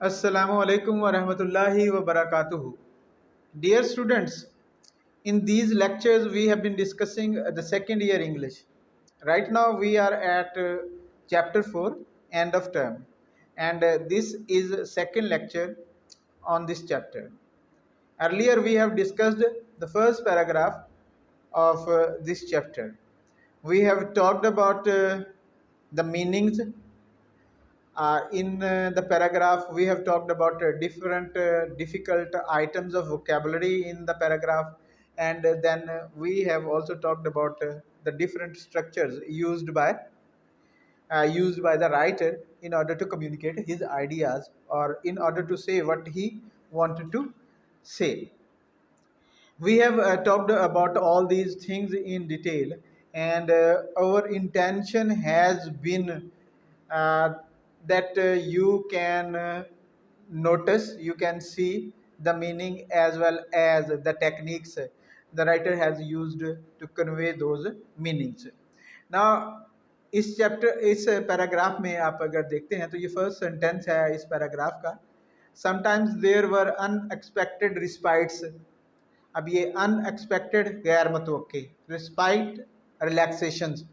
Assalamu alaikum wa rahmatullahi wa barakatuhu. Dear students, in these lectures we have been discussing the second year English. Right now we are at chapter 4, end of term, and this is second lecture on this chapter. Earlier we have discussed the first paragraph of this chapter. We have talked about the meanings in the paragraph. We have talked about different difficult items of vocabulary in the paragraph, and then we have also talked about the different structures used by the writer in order to communicate his ideas or in order to say what he wanted to say. We have talked about all these things in detail, and our intention has been uh, that you can notice, you can see the meaning as well as the techniques the writer has used to convey those meanings. Now इस paragraph में आप अगर देखते हैं तो ये first sentence है इस पैराग्राफ का. Sometimes there were unexpected respites. अब ये अनएक्सपेक्टेड गैर मतवक्के, रिस्पाइट रिलैक्सेशंस.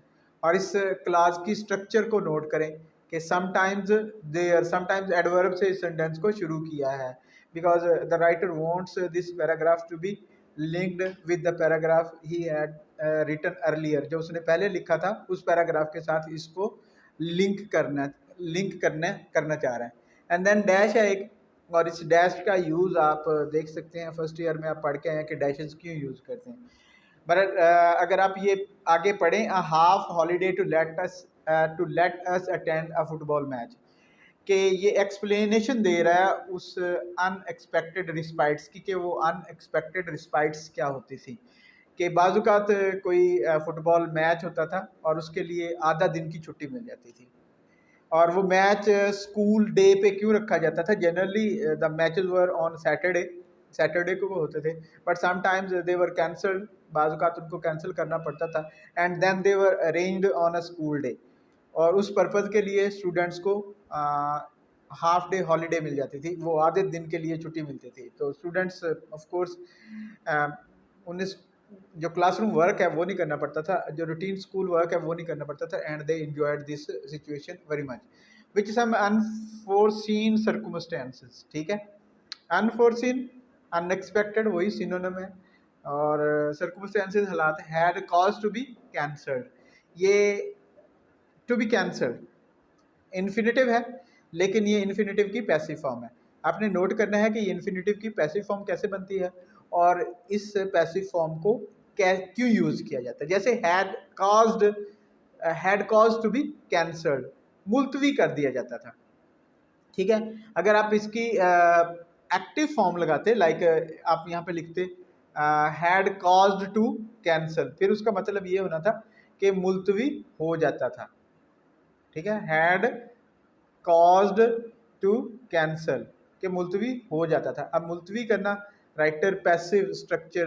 और इस क्लास की स्ट्रक्चर को नोट करें कि समटाइम्स देयर, समटाइम्स एडवर्ब से इस सेंटेंस को शुरू किया है because the writer wants this paragraph to be linked with the paragraph he had written earlier. जो उसने पहले लिखा था उस पैराग्राफ के साथ इसको लिंक करना चाह रहे हैं. एंड देन डैश है एक, और इस डैश का यूज़ आप देख सकते हैं फर्स्ट ईयर में आप पढ़ के आए हैं कि डैशेस क्यों यूज़ करते हैं. बट अगर आप ये आगे पढ़ें, a half holiday to let us attend a football match, कि ये एक्सप्लेनेशन दे रहा है उस अनएक्सपेक्टेड रिस्पाइट्स की, कि वो अनएक्सपेक्टेड रिस्पाइट्स क्या होती थी. कि बाज़ात कोई फुटबॉल मैच होता था और उसके लिए आधा दिन की छुट्टी मिल जाती थी, और वो मैच स्कूल डे पे क्यों रखा जाता था. Generally the matches were on Saturday को वो होते थे, but sometimes they were cancelled, बाज़ात उनको कैंसिल करना पड़ता था, and then they were arranged on a school day. और उस पर्पज़ के लिए स्टूडेंट्स को हाफ डे हॉलीडे मिल जाती थी, वो आधे दिन के लिए छुट्टी मिलती थी. तो स्टूडेंट्स ऑफ कोर्स उन्हें जो क्लासरूम वर्क है वो नहीं करना पड़ता था, जो रूटीन स्कूल वर्क है वो नहीं करना पड़ता था, and they enjoyed this situation very much which some unforeseen circumstances. ठीक है, अनफोर्सीन अनएक्सपेक्टेड वही सिनोनिम है, और सर्कमस्टेंसेस हालात had cause to be cancelled. ये टू बी कैंसल्ड इन्फिनेटिव है, लेकिन ये इन्फिनेटिव की पैसिव फॉर्म है. आपने नोट करना है कि ये इन्फिनेटिव की पैसिव फॉर्म कैसे बनती है और इस पैसिव फॉर्म को क्यों यूज किया जाता है. जैसे had caused to be cancelled, मुलतवी कर दिया जाता था. ठीक है, अगर आप इसकी एक्टिव फॉर्म लगाते, लाइक आप यहाँ पे लिखते हैड कॉज्ड टू कैंसल, फिर उसका मतलब ये होना था कि मुलतवी हो जाता था. ठीक है, हैड कॉज्ड टू कैंसल के मुलतवी हो जाता था. अब मुलतवी करना writer passive structure,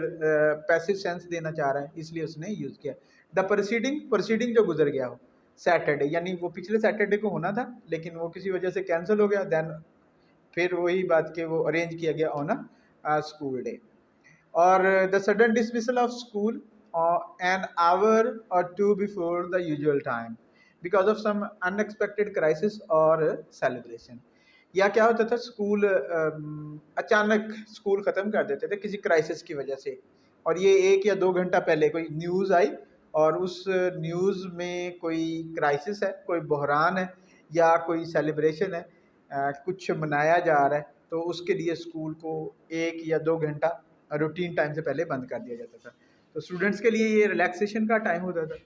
passive sense देना चाह रहा है, इसलिए उसने यूज़ किया. द प्रोसीडिंग जो गुजर गया हो, सैटरडे यानी वो पिछले सैटरडे को होना था लेकिन वो किसी वजह से कैंसिल हो गया, देन फिर वही बात कि वो अरेंज किया गया on a school day. Or the sudden dismissal of school an hour और two before the usual time because of some unexpected crisis और सेलिब्रेशन. या क्या होता था, स्कूल अचानक स्कूल ख़त्म कर देते थे किसी क्राइसिस की वजह से, और ये 1 या 2 घंटा पहले कोई न्यूज़ आई और उस न्यूज़ में कोई क्राइसिस है, कोई बहरान है या कोई सेलिब्रेशन है, कुछ मनाया जा रहा है, तो उसके लिए स्कूल को 1 या 2 घंटा रूटीन टाइम से पहले बंद कर दिया जाता था. तो स्टूडेंट्स के लिए ये रिलैक्सेशन का टाइम होता था.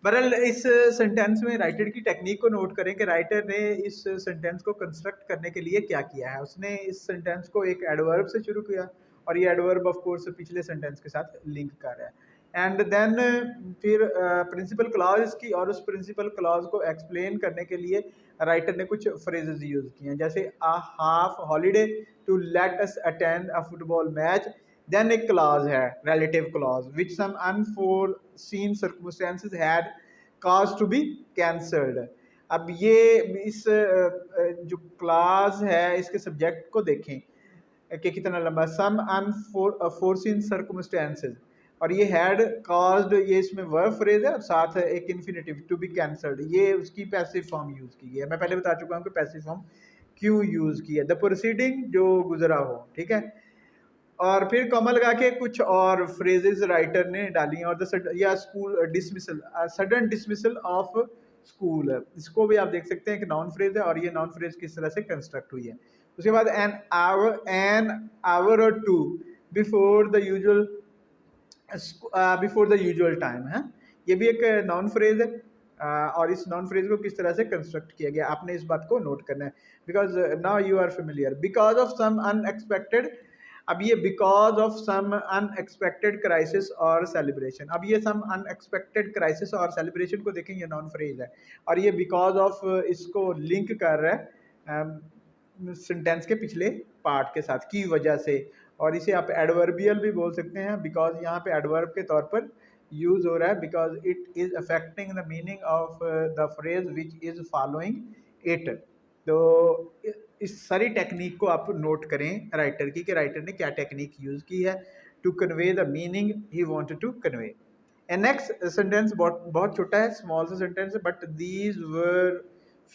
बहरहाल इस सेंटेंस में राइटर की टेक्निक को नोट करें कि राइटर ने इस सेंटेंस को कंस्ट्रक्ट करने के लिए क्या किया है. उसने इस सेंटेंस को एक एडवर्ब से शुरू किया, और ये एडवर्ब ऑफ कोर्स पिछले सेंटेंस के साथ लिंक कर रहा है, एंड देन फिर प्रिंसिपल क्लॉज की, और उस प्रिंसिपल क्लॉज को एक्सप्लेन करने के लिए राइटर ने कुछ फ्रेजेस यूज़ किए हैं, जैसे a half holiday to let us attend a football match. Then एक क्लॉज है relative clause which some unforeseen circumstances had caused to be cancelled. अब ये इस जो क्लास है इसके सब्जेक्ट को देखें कि कितना लंबा, सम अनफोर्सिन सर्कमस्टेंसेस, और ये हैड कॉज्ड, ये इसमें वर्ब फ्रेज है और साथ है एक इन्फिनेटिव टू बी कैंसल्ड, ये उसकी पैसिव फॉर्म यूज की गई है। मैं पहले बता चुका हूँ कि पैसिव फॉर्म क्यों यूज की है, द प्रोसीडिंग जो गुजरा हो, ठीक है। और फिर कॉमा लगा के कुछ और फ्रेजेस राइटर ने डाली हैं, और द या school dismissal, sudden dismissal of school, इसको भी आप देख सकते हैं कि नॉन फ्रेज है, और ये नॉन फ्रेज किस तरह से कंस्ट्रक्ट हुई है। उसके बाद एन आवर और two before the usual, before the usual time है, ये भी एक नॉन फ्रेज है। और इस नॉन फ्रेज को किस तरह से कंस्ट्रक्ट किया गया आपने इस बात को नोट करना है, because now you are familiar. Because of some unexpected, अब ये because of some unexpected crisis और सेलिब्रेशन, अब ये सम अनएक्सपेक्टेड क्राइसिस और सेलिब्रेशन को देखें, ये नॉन फ्रेज है, और ये बिकॉज ऑफ इसको लिंक कर रहा है सेंटेंस के पिछले पार्ट के साथ, की वजह से, और इसे आप एडवर्बियल भी बोल सकते हैं, बिकॉज यहाँ पे एडवर्ब के तौर पर यूज हो रहा है, because it is affecting the meaning of the phrase which is following it. तो इस सारी टेक्निक को आप नोट करें राइटर की, कि राइटर ने क्या टेक्निक यूज की है to convey the meaning he wanted to convey. And next sentence बहुत छोटा है, स्मॉल सा सेंटेंस है, but these were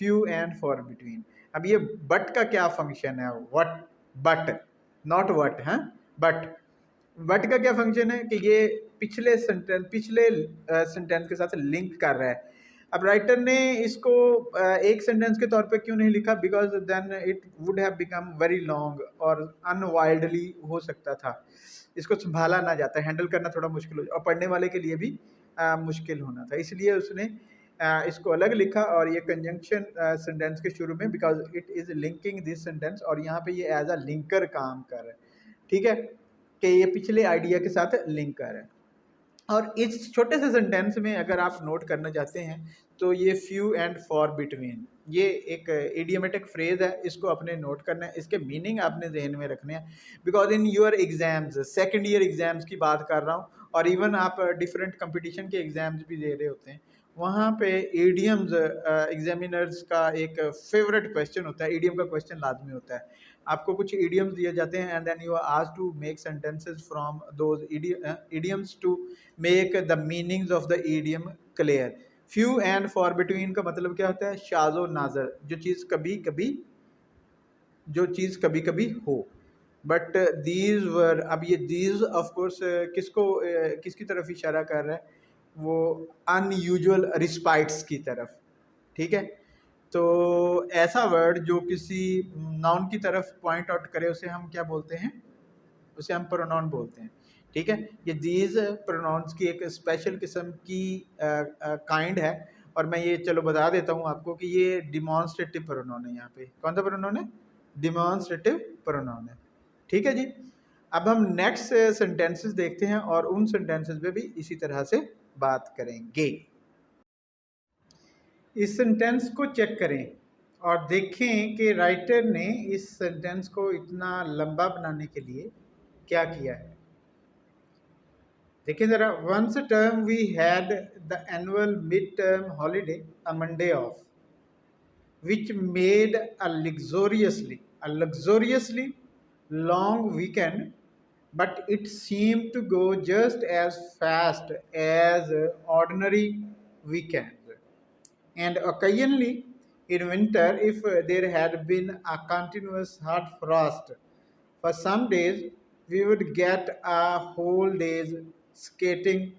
few and far between. अब ये बट का क्या फंक्शन है, व्हाट, बट नॉट व्हाट है, बट का क्या फंक्शन है कि ये पिछले सेंटेंस के साथ लिंक कर रहा है। अब राइटर ने इसको एक सेंटेंस के तौर पे क्यों नहीं लिखा, because then it would have become very long और अनवाइल्डली हो सकता था, इसको संभाला ना जाता, हैंडल करना थोड़ा मुश्किल हो, और पढ़ने वाले के लिए भी मुश्किल होना था, इसलिए उसने इसको अलग लिखा। और ये कंजंक्शन सेंटेंस के शुरू में, because it is linking this sentence, और यहाँ पे ये एज अ लिंकर काम कर रहा है, ठीक है, कि ये पिछले आइडिया के साथ लिंक कर रहा है। और इस छोटे से सेंटेंस में अगर आप नोट करना चाहते हैं तो ये फ्यू एंड फॉर बिटवीन, ये एक इडियमेटिक फ्रेज है, इसको आपने नोट करना है, इसके मीनिंग आपने जहन में रखने हैं, because in your exams, second year exams की बात कर रहा हूँ, और इवन आप डिफरेंट कंपटीशन के एग्जाम्स भी दे रहे होते हैं, वहाँ पे ईडियम्स एग्जामिनर्स का एक फेवरेट क्वेश्चन होता है, ईडियम का क्वेश्चन लाजमी होता है। आपको कुछ ईडियम्स दिए जाते हैं and then you are asked to make sentences from those idioms to make the meanings of the idiom clear. Few and far between का मतलब क्या होता है, शाज़ो नाजर, जो चीज़ कभी कभी हो। बट दीज वर, अब ये दीज ऑफ कोर्स किसकी तरफ इशारा कर रहा है, वो अनयूजुअल रिस्पाइट्स की तरफ, ठीक है। तो ऐसा वर्ड जो किसी नाउन की तरफ पॉइंट आउट करे उसे हम क्या बोलते हैं, उसे हम प्रोनाउन बोलते हैं, ठीक है। ये दीज प्रोनाउंस की एक स्पेशल किस्म की काइंड है, और मैं ये चलो बता देता हूँ आपको कि ये डिमॉन्स्ट्रेटिव प्रोनाउन है। यहाँ पे कौन सा प्रोनाउन है, डिमॉन्स्ट्रेटिव प्रोनाउन है, ठीक है जी। अब हम नेक्स्ट सेंटेंसेस देखते हैं और उन सेंटेंसेस पे भी इसी तरह से बात करेंगे। इस सेंटेंस को चेक करें और देखें कि राइटर ने इस सेंटेंस को इतना लंबा बनाने के लिए क्या किया है। देखिए ज़रा, once term we had the annual mid term holiday a Monday off which made a luxuriously long weekend, but it seemed to go just as fast as ordinary weekends. And occasionally in winter, if there had been a continuous hard frost, for some days we would get a whole day's skating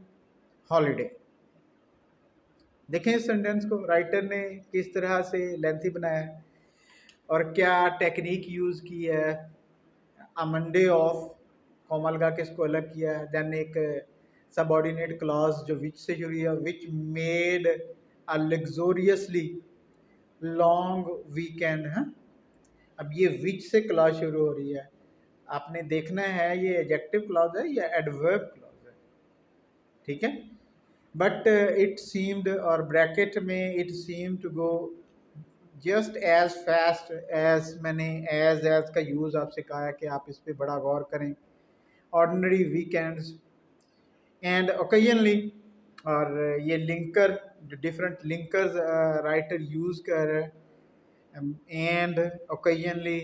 holiday. देखें इस sentence को, writer ने किस तरह से lengthy बनाया है और क्या टेक्निक यूज़ की है। अ मंडे ऑफ, कॉमा लगा के इसको अलग किया है, देन एक सबऑर्डिनेट क्लॉज जो विच से शुरू है, which made a luxuriously long weekend है। अब ये विच से क्लॉज शुरू हो रही है, आपने देखना है ये एडजेक्टिव क्लॉज है या एडवर्ब क्लॉज है, ठीक है। बट इट सीम्ड, और ब्रैकेट में it seem to go just as fast as, मैंने एज का यूज़ आपसे कहा है कि आप इस पर बड़ा गौर करें। ऑर्डिनरी वीकेंड्स एंड ओकेजनली, और ये लिंकर जो डिफरेंट लिंकर्स राइटर यूज कर रहे हैं, and occasionally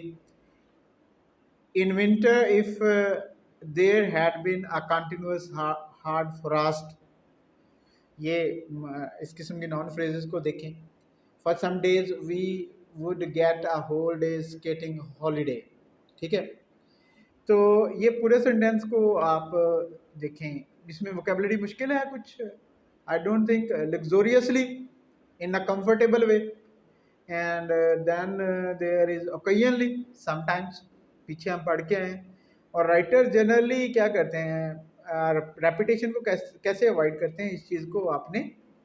in winter if there had been a continuous hard frost, ये इस किस्म के नॉन फ्रेजेस को देखें। For some days we would get a whole day skating holiday, ठीक है। तो ये पूरे सेंटेंस को आप देखें, इसमें वोकेबलरी मुश्किल है कुछ, I don't think, luxuriously in a comfortable way, and then there is occasionally sometimes, पीछे हम पढ़ के आए हैं। और राइटर जनरली क्या करते हैं, रेपिटेशन को कैसे अवॉइड करते हैं, इस चीज़ को आपने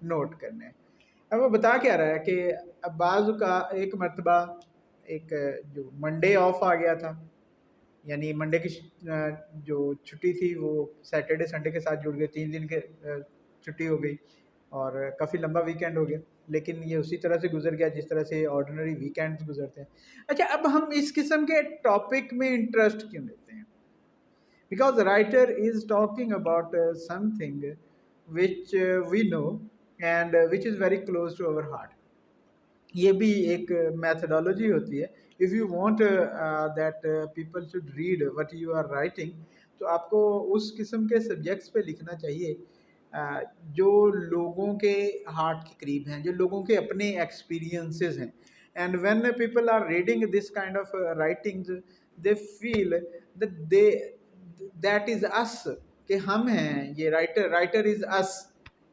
नोट करना है। अब वो बता क्या रहा है कि अब बाज़ का एक मरतबा एक जो मंडे ऑफ आ गया था, यानी मंडे की जो छुट्टी थी वो सैटरडे संडे के साथ जुड़ गई, 3 दिन के छुट्टी हो गई और काफ़ी लंबा वीकेंड हो गया, लेकिन ये उसी तरह से गुजर गया जिस तरह से ऑर्डिनरी वीकेंड्स गुजरते हैं। अच्छा, अब हम इस किस्म के टॉपिक में इंटरेस्ट क्यों लेते हैं? Because writer is talking about something which we know and which is very close to our heart. ये भी एक मैथडोलॉजी होती है। If you want that people should read what you are writing, तो आपको उस किस्म के सब्जेक्ट्स पे लिखना चाहिए जो लोगों के हार्ट के करीब हैं, जो लोगों के अपने एक्सपीरियंसेस हैं। And when people are reading this kind of writings, they feel that is us, कि हम हैं ये writer, writer is us,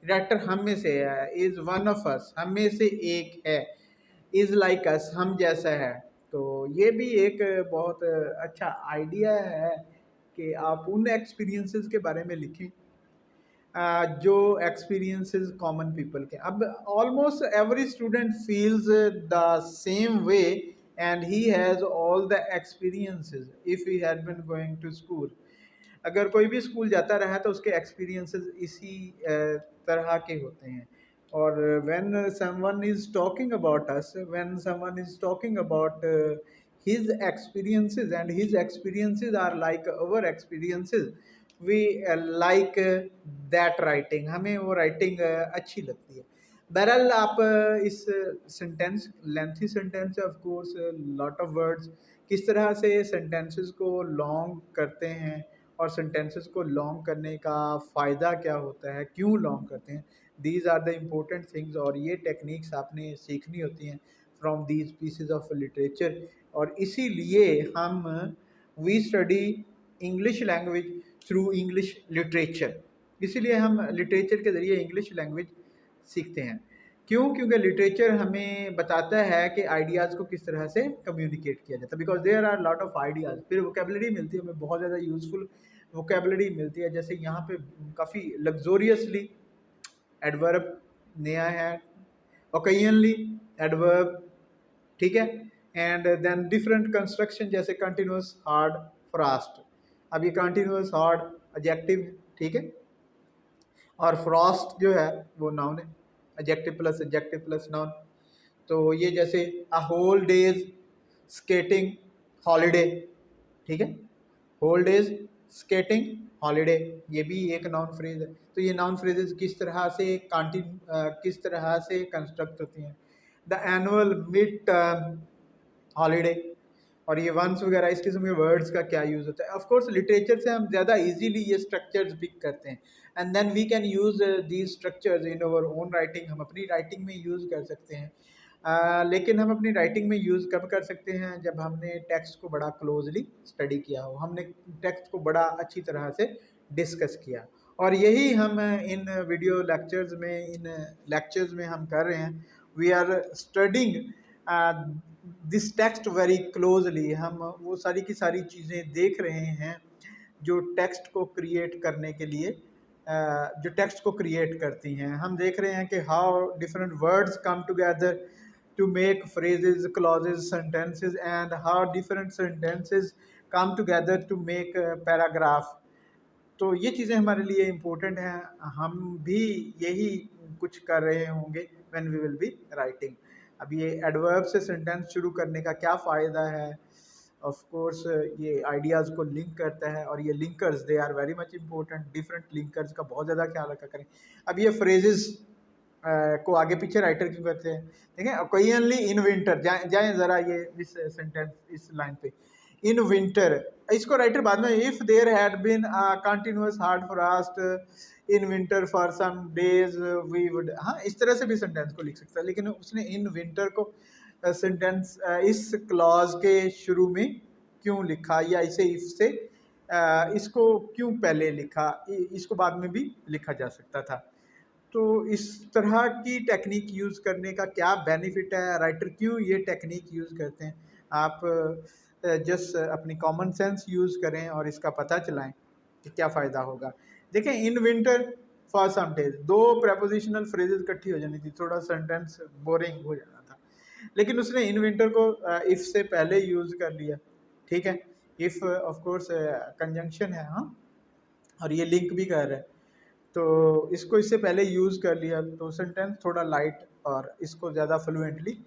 writer हम में से है, इज वन ऑफ अस, हम में से एक है, इज लाइक अस, हम जैसा है। तो ये भी एक बहुत अच्छा आइडिया है कि आप उन एक्सपीरियंसेस के बारे में लिखें जो एक्सपीरियंसेस कॉमन पीपल के। अब almost every student feels the same way and he has all the experiences if he had been going to school. अगर कोई भी स्कूल जाता रहा तो उसके एक्सपीरियंसेस इसी तरह के होते हैं। और when someone is talking about us, when someone is talking about his experiences and his experiences are like our experiences, we like that writing, हमें वो writing अच्छी लगती है। बहरहाल आप इस सेंटेंस, लेंथी सेंटेंस है of course, lot of words, किस तरह से सेंटेंसेस को लॉन्ग करते हैं और सेंटेंसेस को लॉन्ग करने का फ़ायदा क्या होता है, क्यों लॉन्ग करते हैं, these are the important things. और ये टेक्निक्स आपने सीखनी होती हैं from these pieces of literature. और इसीलिए हम we study English language through English literature, इसीलिए हम लिटरेचर के ज़रिए इंग्लिश लैंग्वेज सीखते हैं। क्यों? क्योंकि लिटरेचर हमें बताता है कि आइडियाज़ को किस तरह से कम्युनिकेट किया जाता है, because there are lot of ideas. फिर वोकेबलरी मिलती है हमें, बहुत ज़्यादा यूज़फुल वोकेबलरी मिलती है। जैसे यहाँ पे काफ़ी लग्जोरियसली एडवर्ब नया है, ओकेजनली एडवर्ब, ठीक है, एंड देन डिफरेंट कंस्ट्रक्शन जैसे कंटिन्यूस, हार्ड, फ्रास्ट। अब ये कंटिन्यूस, हार्ड एडजेक्टिव, ठीक है, और फ्रॉस्ट जो है वो नाउन है, एडजेक्टिव प्लस नाउन। तो ये जैसे a whole days skating holiday, ठीक है, होल डेज स्केटिंग हॉलीडे, ये भी एक नाउन फ्रेज है। तो ये नाउन फ्रेजेस किस तरह से किस तरह से कंस्ट्रक्ट होती हैं। The annual mid term holiday, और ये वंस वगैरह, इस किस्म के वर्ड्स का क्या यूज़ होता है। ऑफ कोर्स लिटरेचर से हम ज़्यादा इजीली ये स्ट्रक्चर्स पिक करते हैं and then we can use these structures in our own writing, हम अपनी राइटिंग में यूज़ कर सकते हैं। लेकिन हम अपनी राइटिंग में यूज़ कब कर सकते हैं? जब हमने टेक्स्ट को बड़ा क्लोजली स्टडी किया हो, हमने टेक्स्ट को बड़ा अच्छी तरह से डिस्कस किया। और यही हम इन वीडियो लेक्चर्स में, इन लेक्चर्स में हम कर रहे हैं। We are studying this text very closely, हम वो सारी की सारी चीज़ें देख रहे हैं जो टेक्स्ट को क्रिएट करने के लिए जो टेक्स्ट को क्रिएट करती हैं। हम देख रहे हैं कि how different words come together to make phrases, clauses, sentences, and how different sentences come together to make a paragraph. तो ये चीज़ें हमारे लिए इम्पोर्टेंट हैं, हम भी यही कुछ कर रहे होंगे when we will be writing। अब ये एडवर्ब से सेंटेंस शुरू करने का क्या फ़ायदा है? ऑफ कोर्स ये आइडियाज़ को लिंक करता है, और ये linkers they are very much important. Different linkers का बहुत ज़्यादा ख्याल रखा करें। अब ये फ्रेजेस को आगे पीछे राइटर क्यों करते हैं, ठीक है। ओकेजनली इन विंटर, जाए जरा ये इस सेंटेंस, इस लाइन पे, इन विंटर, इसको राइटर बाद में if there had been continuous hard frost in winter for some days we would, हाँ इस तरह से भी सेंटेंस को लिख सकता है, लेकिन उसने इन विंटर को सेंटेंस इस क्लॉज के शुरू में क्यों लिखा, या इसे इफ से इसको क्यों पहले लिखा, इसको बाद में भी लिखा जा सकता था। तो इस तरह की टेक्निक यूज़ करने का क्या बेनिफिट है, राइटर क्यों ये टेक्निक यूज़ करते हैं, आप जस्ट अपनी कॉमन सेंस यूज़ करें और इसका पता चलाएं कि क्या फ़ायदा होगा। देखें, in winter for some days, दो प्रेपोजिशनल फ्रेजेस इकट्ठी हो जानी थी, थोड़ा सेंटेंस बोरिंग हो जाना था, लेकिन उसने इन विंटर को इफ से पहले यूज़ कर लिया, ठीक है। इफ ऑफ कोर्स कंजंक्शन है, हाँ, और ये लिंक भी कर रहा है, तो इसको इससे पहले यूज़ कर लिया, तो सेंटेंस थोड़ा लाइट और इसको ज़्यादा फ्लुएंटली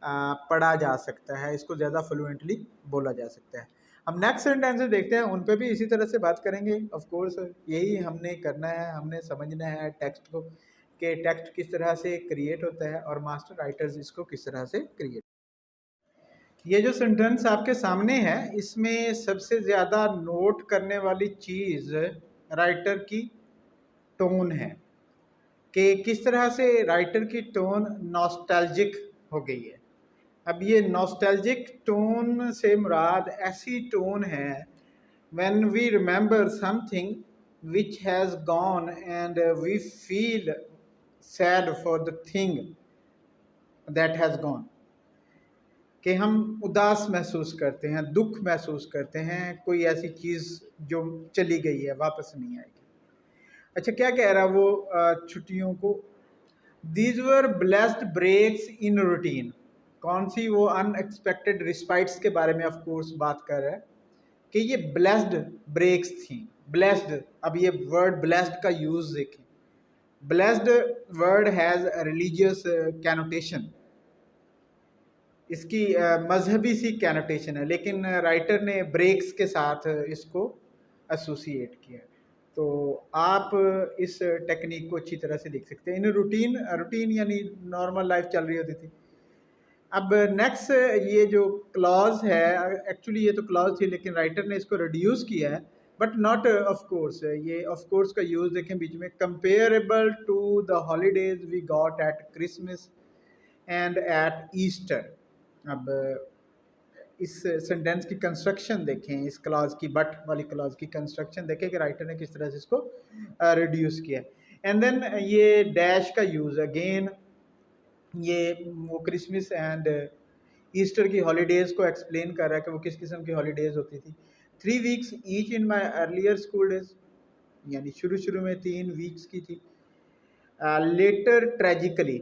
पढ़ा जा सकता है, इसको ज़्यादा फ्लुएंटली बोला जा सकता है। हम नेक्स्ट सेंटेंसेस देखते हैं, उन पे भी इसी तरह से बात करेंगे। ऑफ कोर्स यही हमने करना है, हमने समझना है टेक्स्ट को, कि टेक्स्ट किस तरह से क्रिएट होता है और मास्टर राइटर्स इसको किस तरह से क्रिएट। ये जो सेंटेंस आपके सामने है, इसमें सबसे ज़्यादा नोट करने वाली चीज़ राइटर की टोन है, कि किस तरह से राइटर की टोन नॉस्टैल्जिक हो गई है। अब ये नॉस्टैल्जिक टोन से मुराद ऐसी टोन है when we remember something which has gone and we feel sad for the thing that has gone, कि हम उदास महसूस करते हैं, दुख महसूस करते हैं, कोई ऐसी चीज़ जो चली गई है, वापस नहीं आएगी। अच्छा, क्या कह रहा वो छुट्टियों को, these were blessed breaks in routine, कौन सी वो अनएक्सपेक्टेड रिस्पाइट्स के बारे में ऑफ कोर्स बात कर रहा है, कि ये ब्लेस्ड ब्रेक्स थी। ब्लेस्ड, अब ये वर्ड ब्लेस्ड का यूज़ देखें, ब्लेस्ड वर्ड हैज़ रिलीजियस कैनोटेशन, इसकी मजहबी सी कैनोटेशन है, लेकिन राइटर ने ब्रेक्स के साथ इसको एसोसिएट किया। तो आप इस टेक्निक को अच्छी तरह से देख सकते हैं। इन रूटीन यानी नॉर्मल लाइफ चल रही होती थी। अब नेक्स्ट ये जो क्लॉज है, एक्चुअली ये तो क्लॉज थी, लेकिन राइटर ने इसको रिड्यूस किया है, बट नॉट ऑफ कोर्स। ये ऑफ कोर्स का यूज़ देखें बीच में, comparable to the holidays we got at Christmas and at Easter. अब इस सेंटेंस की कंस्ट्रक्शन देखें, इस क्लॉज की, बट वाली क्लॉज की कंस्ट्रक्शन देखें कि राइटर ने किस तरह से इसको रिड्यूस किया। एंड देन ये डैश का यूज़ अगेन, ये वो क्रिसमस एंड ईस्टर की हॉलीडेज़ को एक्सप्लेन कर रहा है कि वो किस किस्म की हॉलीडेज़ होती थी। 3 weeks each in my earlier school days, यानी शुरू में 3 वीक्स की थी। लेटर ट्रेजिकली,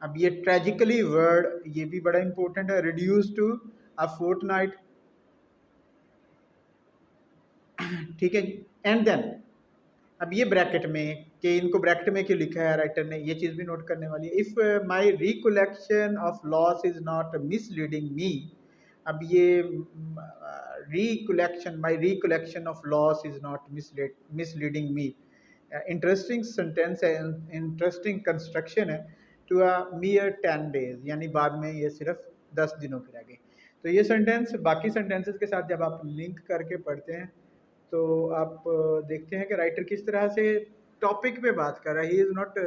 अब ये ट्रेजिकली वर्ड ये भी बड़ा इंपॉर्टेंट है, रिड्यूस टू अ फोर्टनाइट, ठीक है जी। एंड देन अब ये ब्रैकेट में, कि इनको ब्रैकेट में क्यों लिखा है राइटर ने, ये चीज़ भी नोट करने वाली है। If my recollection of loss is not misleading me, अब ये my recollection of loss is not misleading me, interesting sentence है, इंटरेस्टिंग कंस्ट्रक्शन है। टू अ मियर 10 डेज, यानी बाद में ये सिर्फ 10 दिनों के रह गए। तो ये सेंटेंस बाकी सेंटेंसेस के साथ जब आप लिंक करके पढ़ते हैं, तो आप देखते हैं कि राइटर किस तरह से टॉपिक पे बात कर रहा है। He is not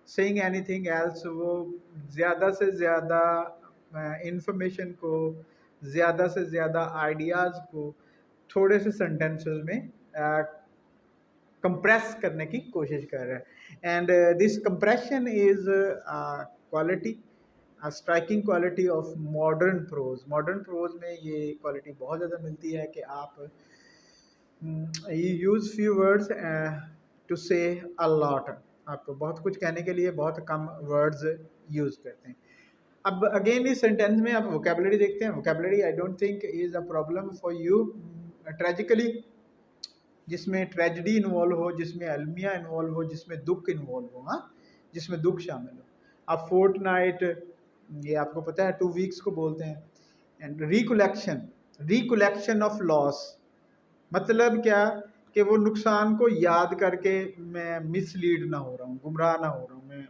saying anything else, वो ज़्यादा से ज़्यादा इंफॉर्मेशन को, ज़्यादा से ज़्यादा आइडियाज़ को थोड़े से सेंटेंसेस में कंप्रेस करने की कोशिश कर रहा है। And this compression is quality, striking quality of modern prose. Modern prose में ये क्वालिटी बहुत ज़्यादा मिलती है कि आप you use few words to say a lot, आप बहुत कुछ कहने के लिए बहुत कम वर्ड्स यूज़ करते हैं। अब अगेन इस सेंटेंस में आप वोकेबलरी देखते हैं। Vocabulary I don't think is a problem for you. Tragically, जिसमें ट्रेजिडी इन्वॉल्व हो, जिसमें अलमिया इन्वॉल्व हो, जिसमें दुख इन्वॉल्व हो, हाँ, जिसमें दुख शामिल हो। अब फोर्टनाइट, ये आपको पता है 2 वीक्स को बोलते हैं। एंड रिकलेक्शन ऑफ लॉस, मतलब क्या, कि वो नुकसान को याद करके मैं मिसलीड ना हो रहा हूँ, गुमराह ना हो रहा हूँ, मैं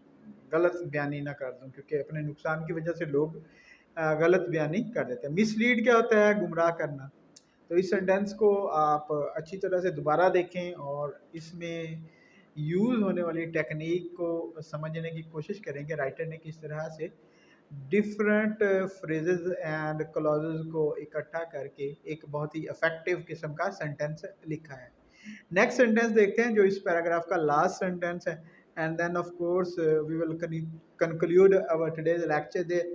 गलत बयानी ना कर दूं, क्योंकि अपने नुकसान की वजह से लोग गलत बयानी कर देते हैं। मिसलीड क्या होता है? गुमराह करना। तो इस सेंटेंस को आप अच्छी तरह से दोबारा देखें और इसमें यूज़ होने वाली टेक्निक को समझने की कोशिश करें कि राइटर ने किस तरह से डिफरेंट फ्रेजेस एंड क्लॉजेस को इकट्ठा करके एक बहुत ही इफेक्टिव किस्म का सेंटेंस लिखा है। नेक्स्ट सेंटेंस देखते हैं जो इस पैराग्राफ का लास्ट सेंटेंस है, and then of course we will conclude our today's lecture there.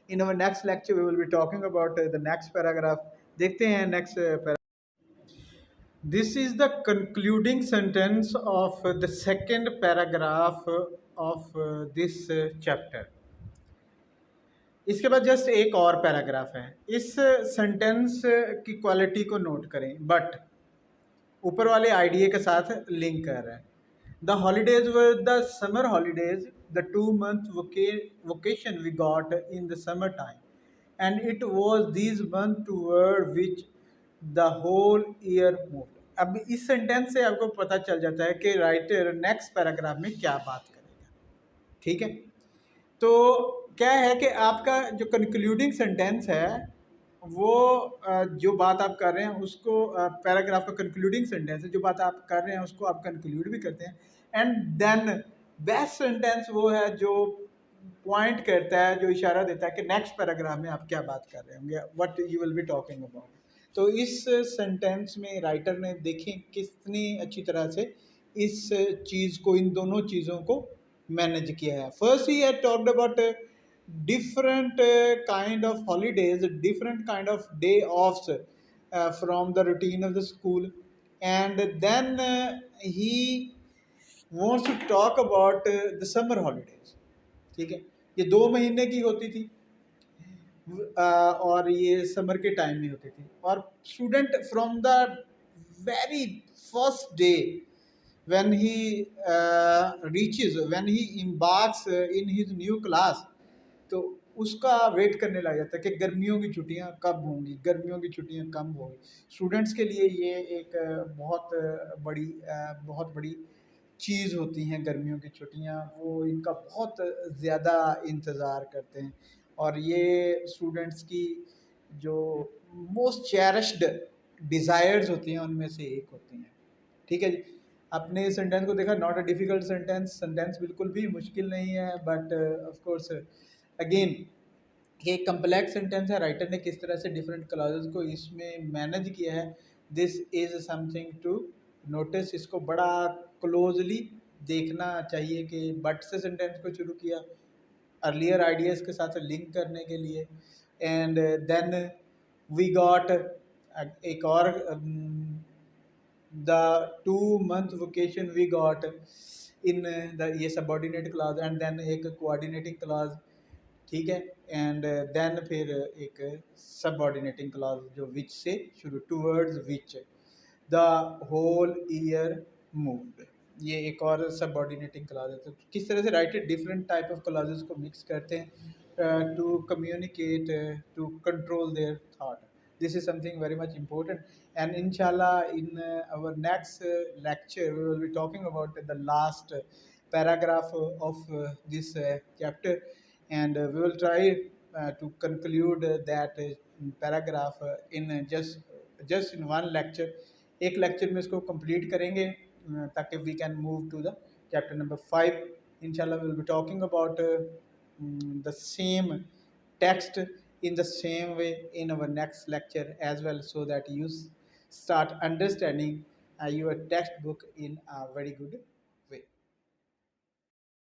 In our next lecture we will be talking about the next paragraph. देखते हैं next paragraph. This is the concluding sentence of the second paragraph of this chapter. इसके बाद just एक और paragraph है। इस sentence की quality को नोट करें, बट ऊपर वाले आइडिया के साथ लिंक कर रहा है। The holidays were the summer holidays, the 2 month vacation we got in the summer time, and it was these months toward which the whole year moved. अब इस सेंटेंस से आपको पता चल जाता है कि राइटर नेक्स्ट पैराग्राफ में क्या बात करेगा। ठीक है, तो क्या है कि आपका जो कंक्लूडिंग सेंटेंस है वो जो बात आप कर रहे हैं उसको, पैराग्राफ का कंक्लूडिंग सेंटेंस है, जो बात आप कर रहे हैं उसको आप कंक्लूड भी करते हैं। एंड देन बेस्ट सेंटेंस वो है जो पॉइंट करता है, जो इशारा देता है कि नेक्स्ट पैराग्राफ में आप क्या बात कर रहे होंगे, what you will be talking about. तो इस सेंटेंस में राइटर ने देखें कितनी अच्छी तरह से इस चीज़ को, इन दोनों चीज़ों को मैनेज किया है। First he had talked about different kind of holidays, different kind of day offs from the routine of the school, and then he wants to talk about the summer holidays. ठीक है, ये 2 महीने की होती थी और ये समर के टाइम में होती थी, और student from the very first day when he when he embarks in his new class, तो उसका वेट करने लग जाता है कि गर्मियों की छुट्टियां कब होंगी, गर्मियों की छुट्टियां कब होंगी। स्टूडेंट्स के लिए ये एक बहुत बड़ी चीज़ होती हैं गर्मियों की छुट्टियां, वो इनका बहुत ज़्यादा इंतज़ार करते हैं, और ये स्टूडेंट्स की जो मोस्ट चेरिश्ड डिज़ायर्स होती हैं उनमें से एक होती हैं। ठीक है जी, अपने सेंटेंस को देखा, नॉट अ डिफ़िकल्ट सेंटेंस बिल्कुल भी मुश्किल नहीं है, बट ऑफ कोर्स अगेन ये कम्प्लेक्स सेंटेंस है। राइटर ने किस तरह से डिफरेंट क्लॉजेस को इसमें मैनेज किया है, this is something to notice. इसको बड़ा क्लोजली देखना चाहिए कि बट से सेंटेंस को शुरू किया अर्लियर आइडियाज़ के साथ लिंक करने के लिए, एंड देन वी गॉट एक और the 2 month vacation we got in the ये subordinate clause, and then एक coordinating clause। ठीक है, एंड देन फिर एक सबऑर्डिनेटिंग क्लॉज जो विच से शुरू, towards which the whole year moved, ये एक और सबऑर्डिनेटिंग क्लॉज है। तो किस तरह से writer different type of clauses को मिक्स करते हैं to communicate, to control their thought. This is something very much important, and inshallah in our next lecture we will be talking about the last paragraph of this chapter, and we will try to conclude that paragraph in just in one lecture। एक lecture में इसको complete करेंगे ताकि we can move to the chapter number 5। इंशाल्लाह we will be talking about the same text in the same way in our next lecture as well, so that you start understanding your textbook in a very good way.